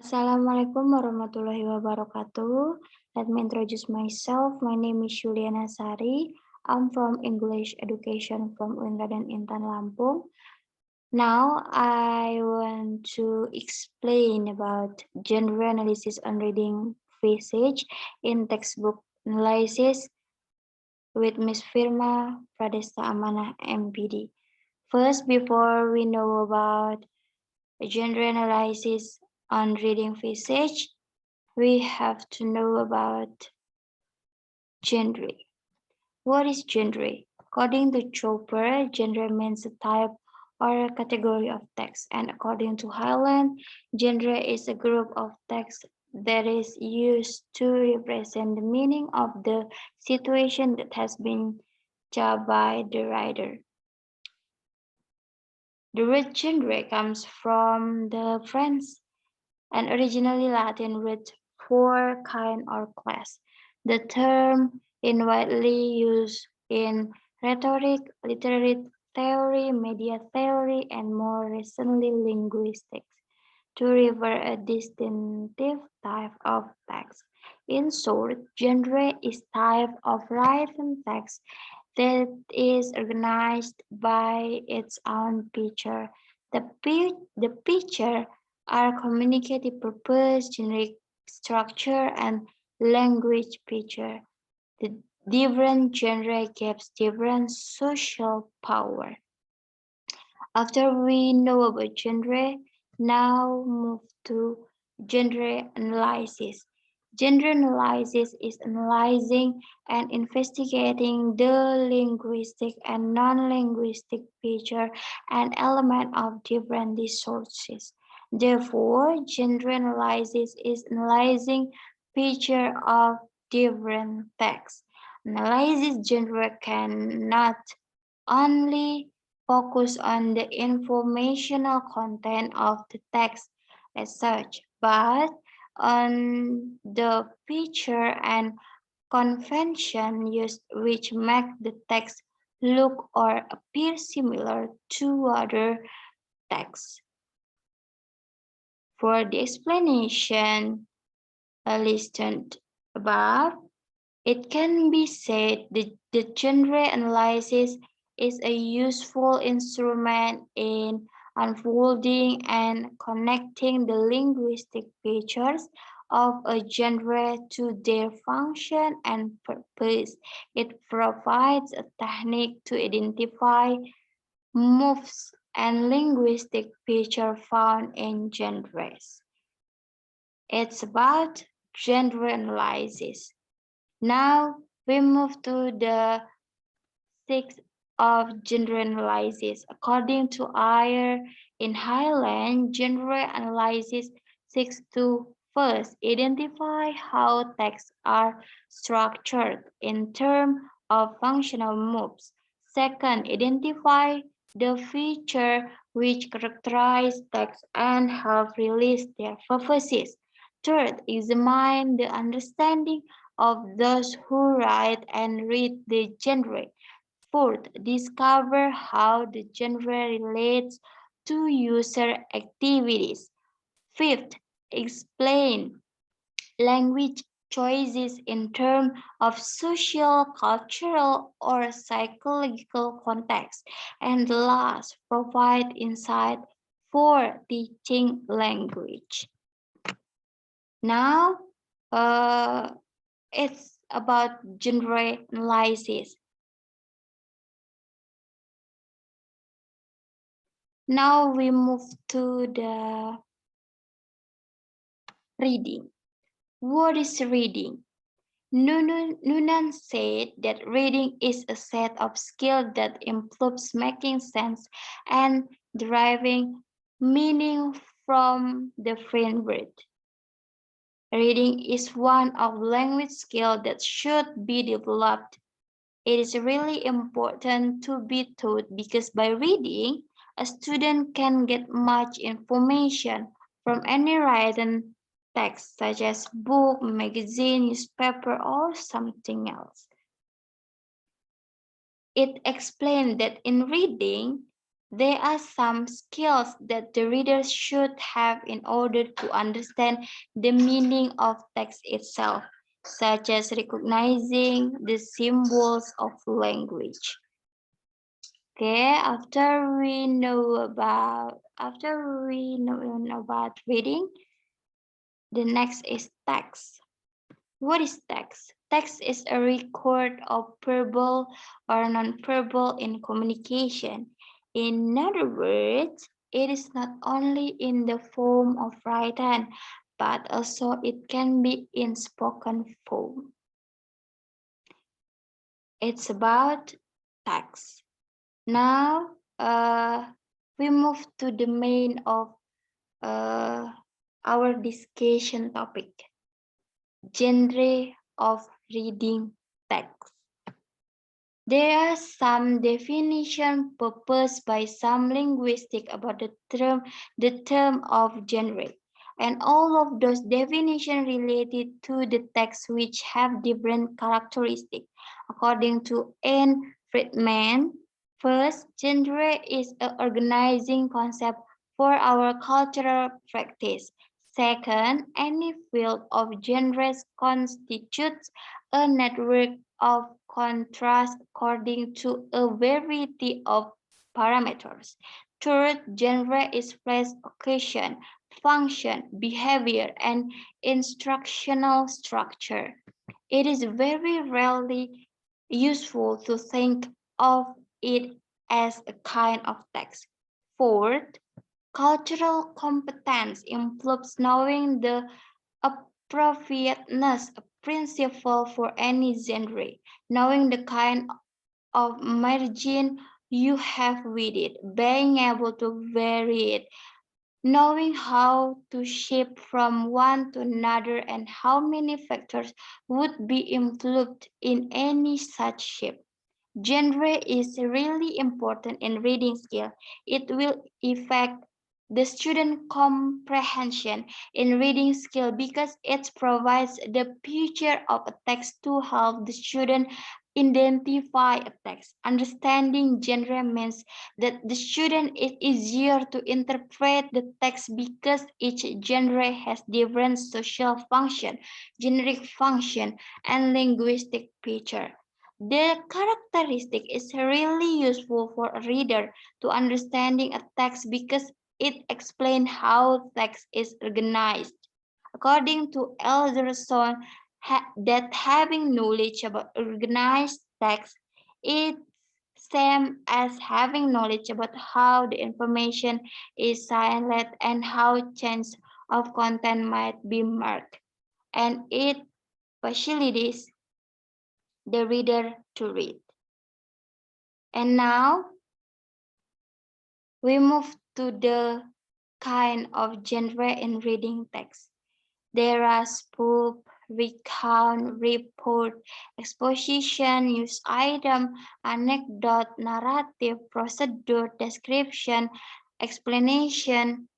Assalamualaikum warahmatullahi wabarakatuh. Let me introduce myself. My name is Yuliana Sari. I'm from English Education from Raden Intan, Lampung. Now I want to explain about genre analysis on reading passage in textbook analysis with Miss Firma, Pradesta, Amanah, M.pd. First, before we know about genre analysis on reading passage, we have to know about genre. What is genre? According to Chopper, genre means a type or a category of text, and according to Highland, genre is a group of text that is used to represent the meaning of the situation that has been told by the writer. The word genre comes from the French and originally Latin root for kind or class. The term is widely used in rhetoric, literary theory, media theory, and more recently linguistics to refer a distinctive type of text. In short, genre is type of written text that is organized by its own feature. The feature are communicative purpose, generic structure, and language feature. The different genre gives different social power. After we know about genre, now move to genre analysis. Genre analysis is analyzing and investigating the linguistic and non-linguistic feature and element of different resources. Therefore, genre analysis is analyzing feature of different texts. Analysis genre cannot only focus on the informational content of the text as such, but on the feature and convention used which make the text look or appear similar to other texts. For the explanation listed above, it can be said that the genre analysis is a useful instrument in unfolding and connecting the linguistic features of a genre to their function and purpose. It provides a technique to identify moves and linguistic features found in genres. It's about genre analysis. Now we move to the sixth of genre analysis. According to Ayer in Highland, genre analysis seeks to first identify how texts are structured in terms of functional moves. Second, identify the feature which characterize text and help release their purposes. Third, examine the understanding of those who write and read the genre. Fourth, discover how the genre relates to user activities. Fifth, explain language choices in terms of social, cultural, or psychological context. And last, provide insight for teaching language. Now, it's about genre analysis. Now we move to the reading. What is reading? Noonan said that reading is a set of skills that improves making sense and deriving meaning from the foreign word. Reading is one of language skills that should be developed. It is really important to be taught because by reading, a student can get much information from any written text such as book, magazine, newspaper, or something else. It explained that in reading, There are some skills that the reader should have in order to understand the meaning of text itself, such as recognizing the symbols of language. Okay, after we know about reading, the next is text. What is text? Text is a record of verbal or non-verbal in communication. In other words, it is not only in the form of written, but also it can be in spoken form. It's about text. Now, we move to the main of our discussion topic, genre of reading text. There are some definition proposed by some linguistics about the term of genre, and all of those definitions related to the text which have different characteristics. According to N. Friedman, first, genre is an organizing concept for our cultural practice. Second, any field of genres constitutes a network of contrast according to a variety of parameters. Third, genre is place, occasion, function, behavior, and instructional structure. It is very rarely useful to think of it as a kind of text. Fourth, cultural competence implies knowing the appropriateness principle for any genre, knowing the kind of margin you have with it, being able to vary it, knowing how to shift from one to another and how many factors would be included in any such shift. Genre is really important in reading skill. It will affect the student comprehension in reading skill because it provides the picture of a text to help the student identify a text. Understanding genre means that the student is easier to interpret the text because each genre has different social function, generic function, and linguistic feature. The characteristic is really useful for a reader to understanding a text because it explains how text is organized. According to Elderson, that having knowledge about organized text is same as having knowledge about how the information is signed and how change of content might be marked, and it facilitates the reader to read. And now we move to the kind of genre in reading text. There are spoof, recount, report, exposition, news item, anecdote, narrative, procedure, description, explanation,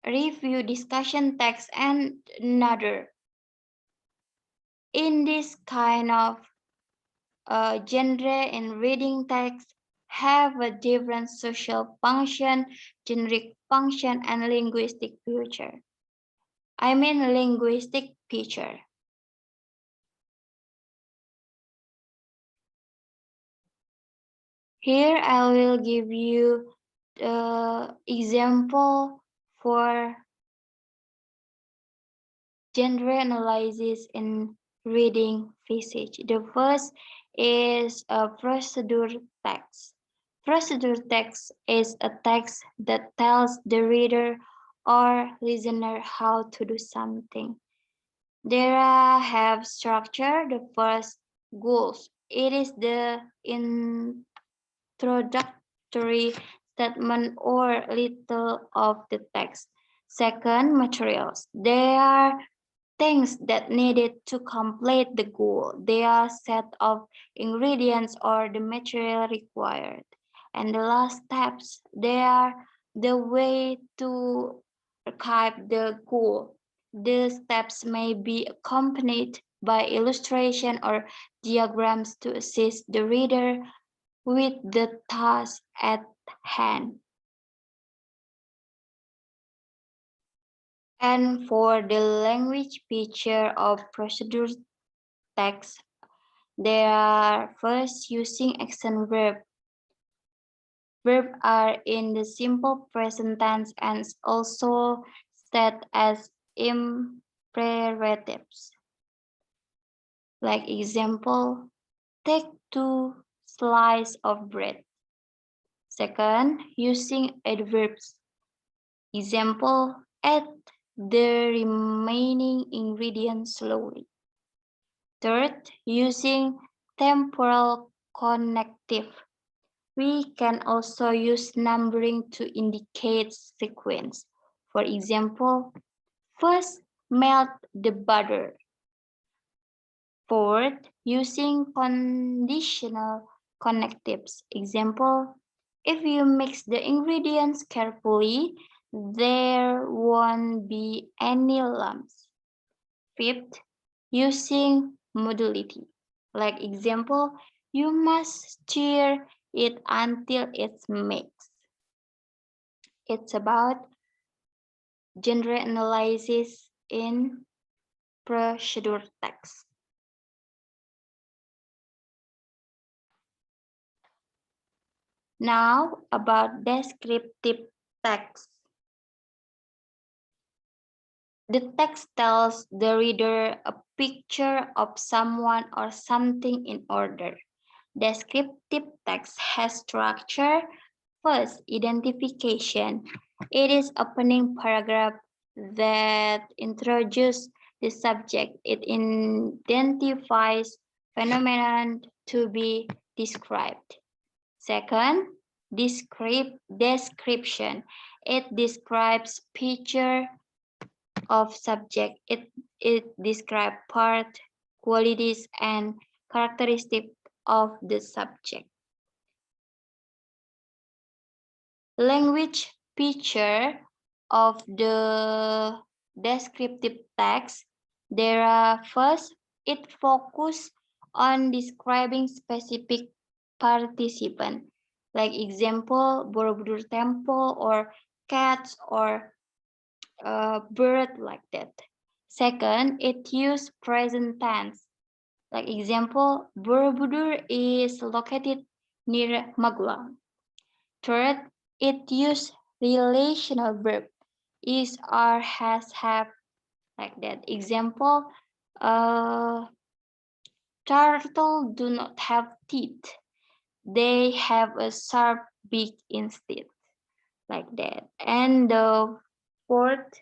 review, discussion text, and another. In this kind of genre in reading text have a different social function, generic function, and linguistic feature. I mean linguistic feature. Here I will give you the example for genre analysis in reading physics. The first is a procedure text. Procedure text is a text that tells the reader or listener how to do something. There have structure. The first, goals. It is the introductory statement or little of the text. Second, materials. They are things that needed to complete the goal. They are set of ingredients or the material required. And the last steps, they are the way to achieve the goal. The steps may be accompanied by illustration or diagrams to assist the reader with the task at hand. And for the language feature of procedure text, they are first using action verb. Verbs are in the simple present tense and also set as imperatives. Like example, take 2 slices of bread. Second, using adverbs. Example, add the remaining ingredients slowly. Third, using temporal connective. We can also use numbering to indicate sequence. For example, first melt the butter. Fourth, using conditional connectives. Example, if you mix the ingredients carefully, there won't be any lumps. Fifth, using modality. Like example, you must stir it until it's mixed. It's about genre analysis in procedure text. Now about descriptive text. The text tells the reader a picture of someone or something in order. Descriptive text has structure. First, identification. It is opening paragraph that introduces the subject. It identifies phenomenon to be described. Second, description. It describes feature of subject. It describes part, qualities, and characteristics of the subject. Language feature of the descriptive text. There are first, it focuses on describing specific participant, like example, Borobudur temple or cats or bird like that. Second, it uses present tense, like example, Borobudur is located near Magelang. Third, it uses relational verb, is, are, has, have, like that. Example, turtle do not have teeth. They have a sharp beak instead, like that. And the fourth,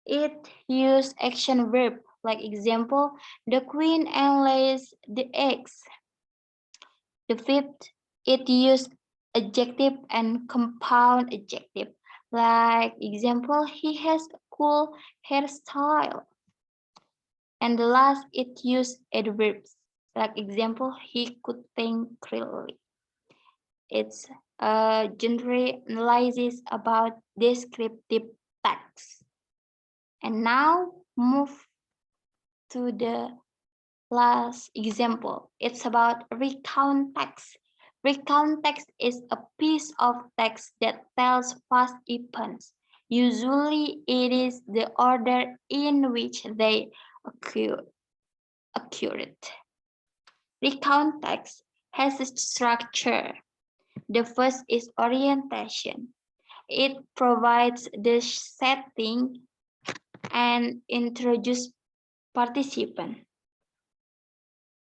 it uses action verb, like example, the queen and lays the eggs. The fifth, it uses adjective and compound adjective, like example, he has a cool hairstyle. And the last, it uses adverbs, like example, he could think clearly. It's a genre analysis about descriptive text. And now move to the last example. It's about recount text. Recount text is a piece of text that tells past events. Usually it is the order in which they occurred. Recount text has a structure. The first is orientation. It provides the setting and introduces participant.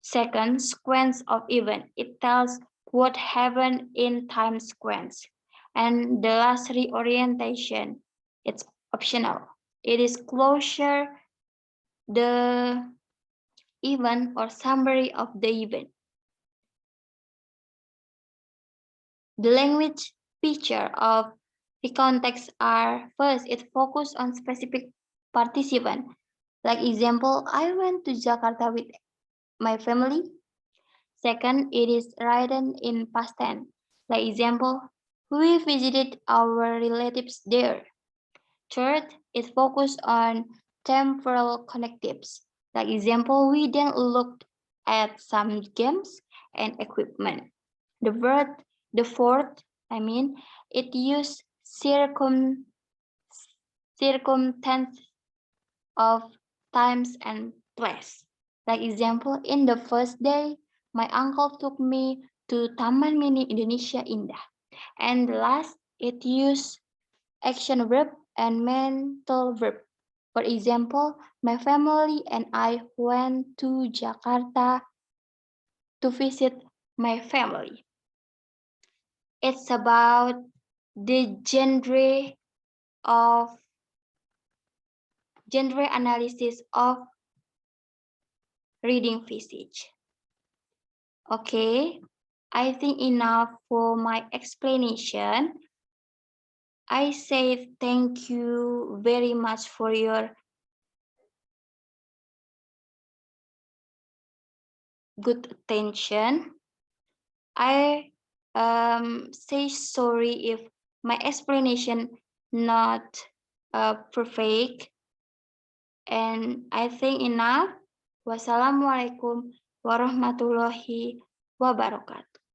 Second, sequence of event. It tells what happened in time sequence. And the last, reorientation. It's optional. It is closure, the event or summary of the event. The language feature of the context are first, it focuses on specific participant. Like example, I went to Jakarta with my family. Second, it is Raden in past tense. Like example, we visited our relatives there. Third, it focuses on temporal connectives. Like example, we then looked at some games and equipment. The fourth, It use circumstance of times and place. Like example, in the first day, my uncle took me to Taman Mini Indonesia Indah. And last, it use action verb and mental verb. For example, my family and I went to Jakarta to visit my family. It's about the genre analysis of reading passage. Okay, I think enough for my explanation. I say thank you very much for your good attention. I say sorry if my explanation not perfect, and I think enough. Wassalamualaikum warahmatullahi wabarakatuh.